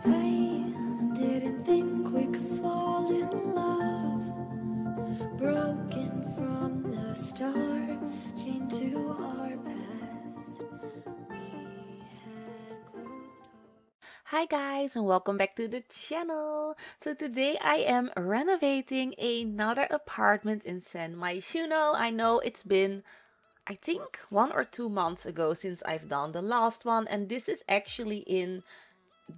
I didn't think we could fall in love. Broken from the start, chained to our past. We had closed. Hi guys, and welcome back to the channel. So today I am renovating another apartment in Myshuno. I know it's been, I think, 1 or 2 months ago since I've done the last one, and this is actually in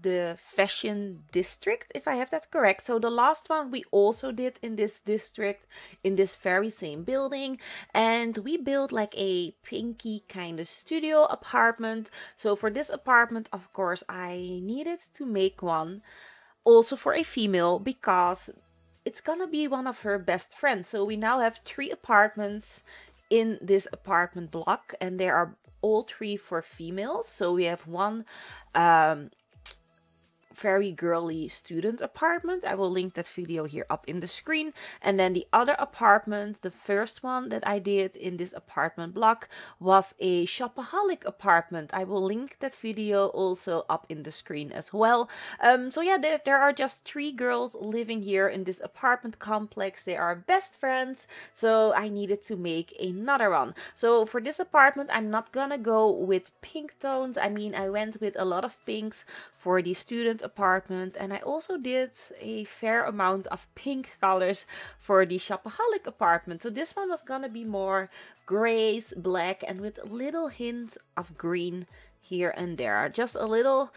the fashion district, if I have that correct. So the last one we also did in this district, in this very same building, and we built like a pinky kind of studio apartment. So for this apartment, of course, I needed to make one also for a female because it's gonna be one of her best friends. So we now have 3 apartments in this apartment block, and they are all 3 for females. So we have one very girly student apartment. I will link that video here up in the screen. And then the other apartment, the first one that I did in this apartment block, was a shopaholic apartment. I will link that video also up in the screen as well. So yeah, there are just 3 girls living here in this apartment complex. They are best friends, so I needed to make another one. So for this apartment, I'm not gonna go with pink tones. I mean, I went with a lot of pinks for the student apartment, and I also did a fair amount of pink colors for the shopaholic apartment. So this one was gonna be more grays, black, and with a little hint of green here and there. Just a little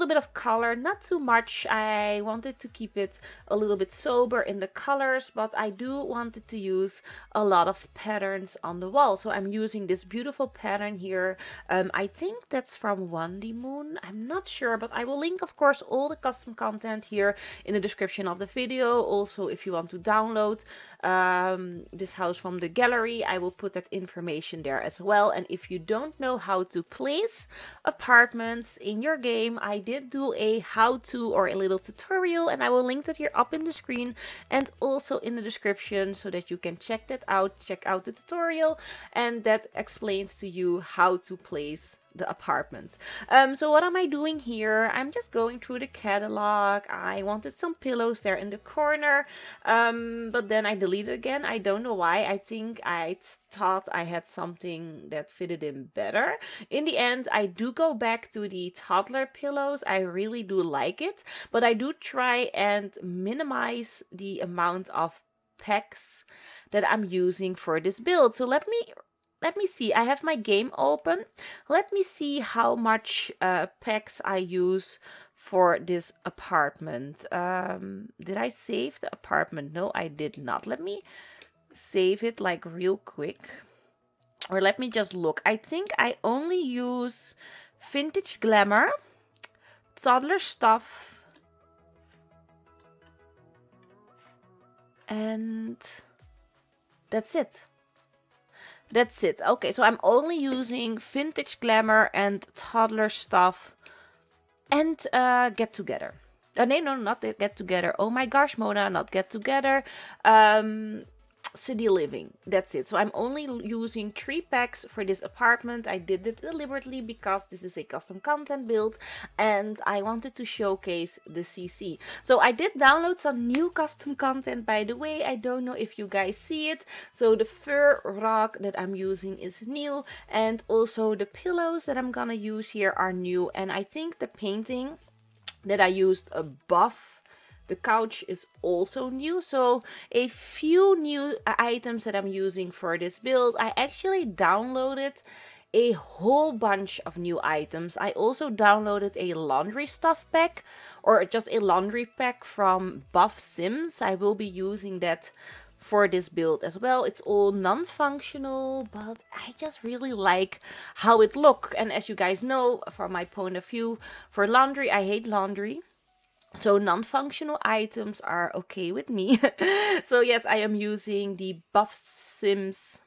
bit of color, not too much. I wanted to keep it a little bit sober in the colors, but I do wanted to use a lot of patterns on the wall. So I'm using this beautiful pattern here. I think that's from Wandy Moon. I'm not sure, but I will link, of course, all the custom content here in the description of the video. Also, if you want to download this house from the gallery, I will put that information there as well. And if you don't know how to place apartments in your game, I did do a how-to or a little tutorial, and I will link that here up in the screen and also in the description so that you can check that out. Check out the tutorial, and that explains to you how to place the apartments. So what am I doing here? I'm just going through the catalog. I wanted some pillows there in the corner, but then I deleted again. I don't know why. I think I thought I had something that fitted in better. In the end, I do go back to the toddler pillows. I really do like it, but I do try and minimize the amount of packs that I'm using for this build. So let me see. I have my game open. Let me see how much packs I use for this apartment. Did I save the apartment? No, I did not. Let me save it like real quick. Or let me just look. I think I only use Vintage Glamour, Toddler Stuff, and that's it. That's it. Okay, so I'm only using Vintage Glamour and Toddler Stuff and Get Together. No, not Get Together. Oh my gosh, Mona, not Get Together. City Living. That's it. So I'm only using 3 packs for this apartment. I did it deliberately because this is a custom content build and I wanted to showcase the CC. So I did download some new custom content, by the way. I don't know if you guys see it. So the fur rug that I'm using is new, and also the pillows that I'm gonna use here are new, and I think the painting that I used above the couch is also new. So a few new items that I'm using for this build. I actually downloaded a whole bunch of new items. I also downloaded a laundry stuff pack, or just a laundry pack from Buff Sims. I will be using that for this build as well. It's all non-functional, but I just really like how it looks. And as you guys know, from my point of view, for laundry, I hate laundry. So non-functional items are okay with me. So yes, I am using the Buff Sims.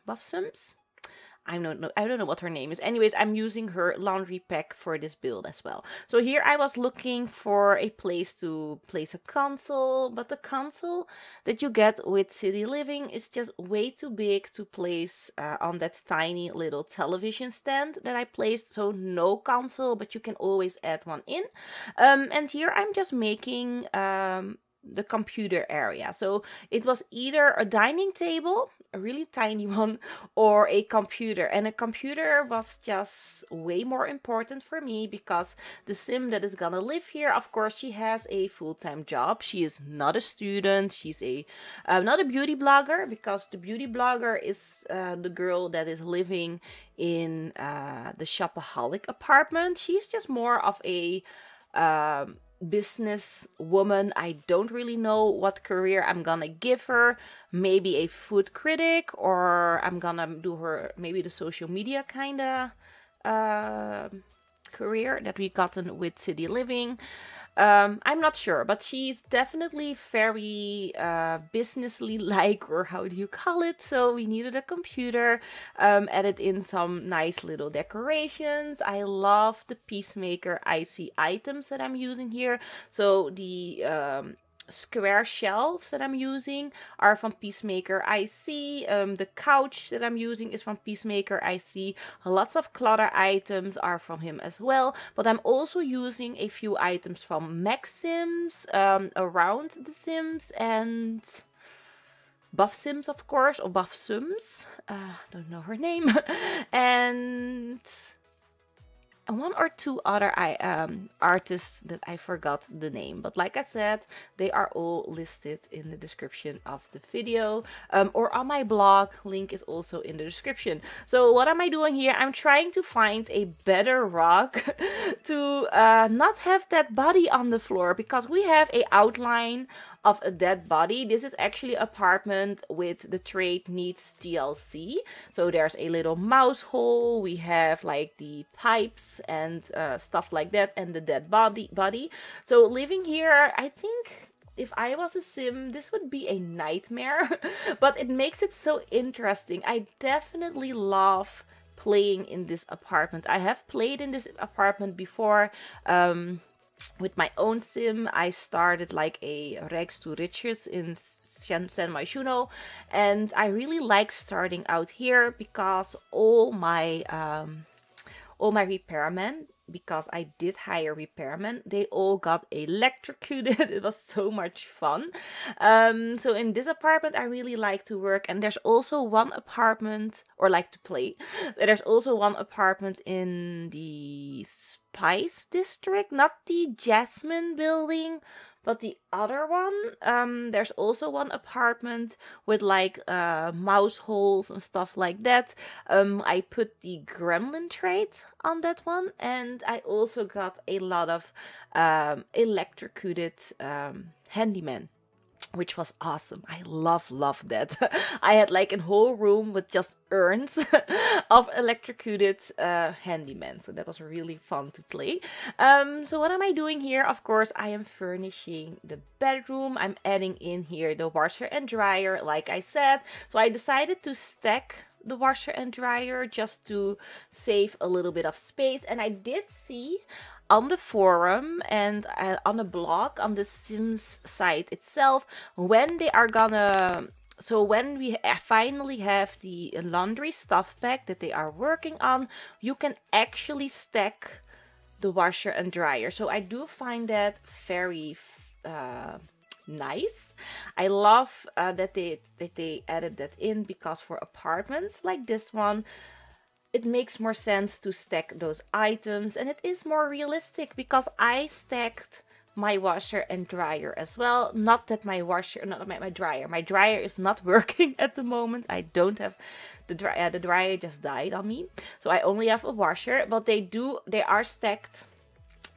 I don't know what her name is. Anyways, I'm using her laundry pack for this build as well. So here I was looking for a place to place a console, but the console that you get with City Living is just way too big to place on that tiny little television stand that I placed. So no console, but you can always add one in. And here I'm just making the computer area. So it was either a dining table, a really tiny one, or a computer. And a computer was just way more important for me because the sim that is gonna live here, of course, she has a full-time job. She is not a student. She's a not a beauty blogger, because the beauty blogger is the girl that is living in the shopaholic apartment. She's just more of a business woman. I don't really know what career I'm gonna give her. Maybe a food critic, or I'm gonna do her maybe the social media kind of career that we gotten with City Living. I'm not sure, but she's definitely very businessly like, or how do you call it? So we needed a computer, added in some nice little decorations. I love the Peacemaker IC items that I'm using here. So the square shelves that I'm using are from Peacemaker IC. The couch that I'm using is from Peacemaker IC. Lots of clutter items are from him as well, but I'm also using a few items from Maxims around the Sims and Buff Sims, of course, or Buff Sims. Don't know her name. And one or two other artists that I forgot the name, but like I said, they are all listed in the description of the video, or on my blog. Link is also in the description. So what am I doing here? I'm trying to find a better rug to not have that body on the floor, because we have a outline of a dead body. This is actually an apartment with the trade needs TLC. So there's a little mouse hole. We have like the pipes and stuff like that, and the dead body. So living here, I think if I was a sim, this would be a nightmare. But it makes it so interesting. I definitely love playing in this apartment. I have played in this apartment before. With my own sim, I started like a rags to riches in Myshuno, and I really like starting out here because all my repairmen, because I did hire repairmen, they all got electrocuted. It was so much fun. So in this apartment, I really like to work. And there's also one apartment, or like to play. There's also one apartment in the Spice District, not the Jasmine building, but the other one. There's also one apartment with like mouse holes and stuff like that. I put the gremlin trait on that one, and I also got a lot of electrocuted handyman, which was awesome. I love that. I had like a whole room with just urns of electrocuted handymen. So that was really fun to play. So what am I doing here? Of course, I am furnishing the bedroom. I'm adding in here the washer and dryer, like I said. So I decided to stack the washer and dryer just to save a little bit of space. And I did see on the forum and on the blog, on the Sims site itself, when they are gonna, so when we finally have the laundry stuff pack that they are working on, you can actually stack the washer and dryer. So I do find that very nice. I love that they added that in, because for apartments like this one, it makes more sense to stack those items, and it is more realistic because I stacked my washer and dryer as well. Not that my dryer is not working at the moment. I don't have the dryer. The dryer just died on me, so I only have a washer, but they are stacked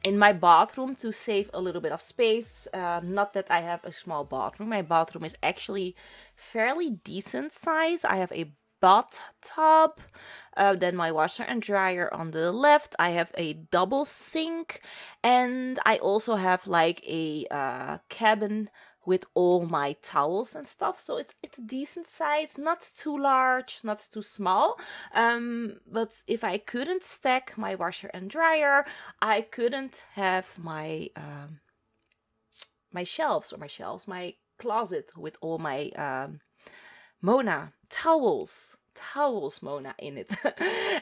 in my bathroom to save a little bit of space. Not that I have a small bathroom. My bathroom is actually fairly decent size. I have a bathtub, then my washer and dryer on the left. I have a double sink, and I also have like a cabin with all my towels and stuff. So it's a decent size, not too large, not too small. But if I couldn't stack my washer and dryer, I couldn't have my my closet with all my Mona towels Mona in it.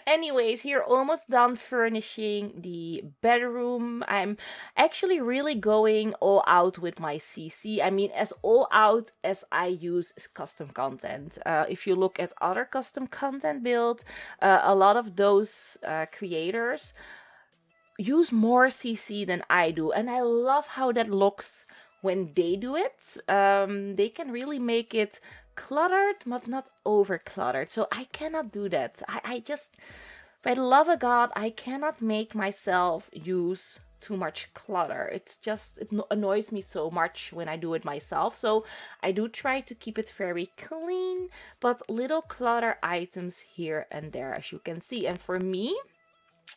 Anyways, here almost done furnishing the bedroom. I'm actually really going all out with my CC. I mean, as all out as I use custom content. If you look at other custom content build, a lot of those creators use more CC than I do, and I love how that looks when they do it. They can really make it cluttered but not over cluttered, so I cannot do that. I just, by the love of God, I cannot make myself use too much clutter. It's just, it annoys me so much when I do it myself. So I do try to keep it very clean, but little clutter items here and there, as you can see. And for me,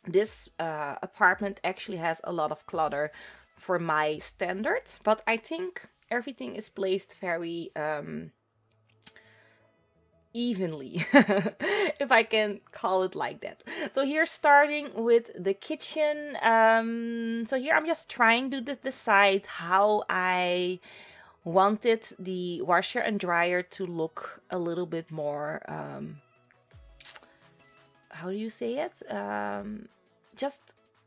this apartment actually has a lot of clutter for my standards, but I think everything is placed very evenly, if I can call it like that. So here, starting with the kitchen, so here I'm just trying to decide how I wanted the washer and dryer to look a little bit more how do you say it? Just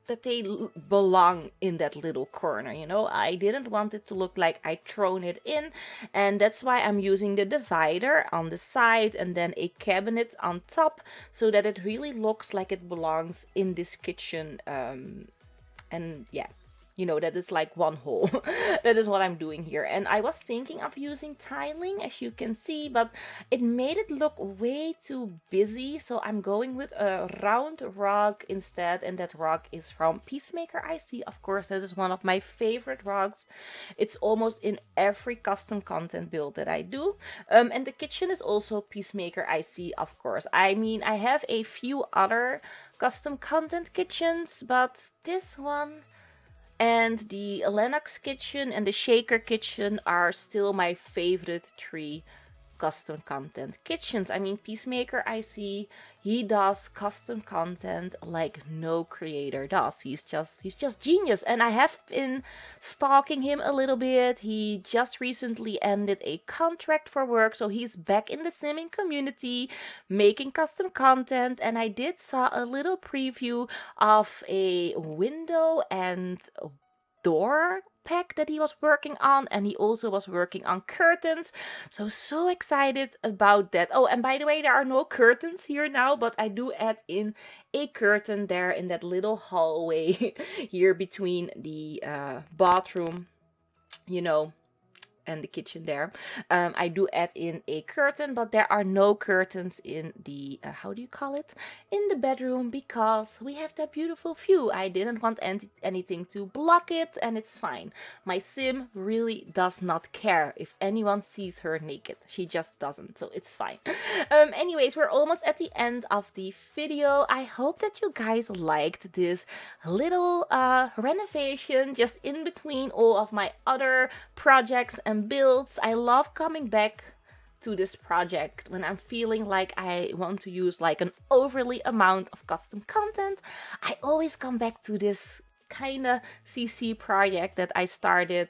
that they belong in that little corner, you know? I didn't want it to look like I thrown it in, and that's why I'm using the divider on the side and then a cabinet on top, so that it really looks like it belongs in this kitchen. And yeah, you know, that is like one hole. That is what I'm doing here. And I was thinking of using tiling, as you can see, but it made it look way too busy. So I'm going with a round rug instead. And that rug is from Peacemaker IC. Of course, that is one of my favorite rugs. It's almost in every custom content build that I do. And the kitchen is also Peacemaker IC, of course. I mean, I have a few other custom content kitchens, but this one and the Lennox kitchen and the Shaker kitchen are still my favorite three custom content kitchens. I mean, Peacemaker IC, he does custom content like no creator does. He's just genius, and I have been stalking him a little bit. He just recently ended a contract for work, so he's back in the simming community making custom content. And I did saw a little preview of a window and door pack that he was working on, and he also was working on curtains. So excited about that. Oh, and by the way, there are no curtains here now, but I do add in a curtain there in that little hallway here between the bathroom, you know, and the kitchen there. I do add in a curtain, but there are no curtains in the how do you call it, in the bedroom, because we have that beautiful view. I didn't want anything to block it, and it's fine. My sim really does not care if anyone sees her naked. She just doesn't, so it's fine. Anyways, we're almost at the end of the video. I hope that you guys liked this little renovation just in between all of my other projects and builds. I love coming back to this project when I'm feeling like I want to use like an overly amount of custom content. I always come back to this kind of CC project that I started,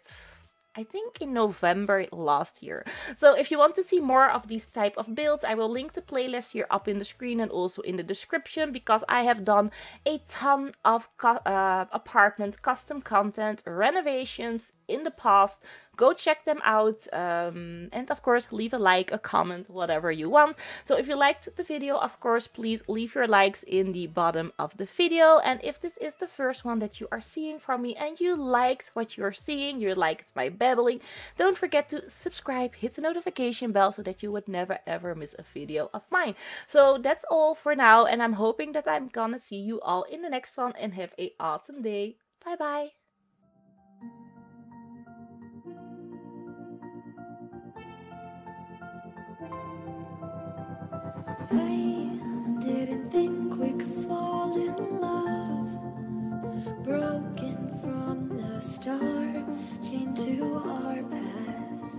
I think, in November last year. So if you want to see more of these type of builds, I will link the playlist here up in the screen and also in the description, because I have done a ton of apartment custom content renovations in the past. Go check them out, and of course leave a like, a comment, whatever you want. So if you liked the video, of course, please leave your likes in the bottom of the video. And if this is the first one that you are seeing from me and you liked what you're seeing, you liked my babbling, don't forget to subscribe, hit the notification bell so that you would never ever miss a video of mine. So that's all for now, and I'm hoping that I'm gonna see you all in the next one, and have an awesome day. Bye bye. I didn't think we could fall in love, broken from the start, chained to our past.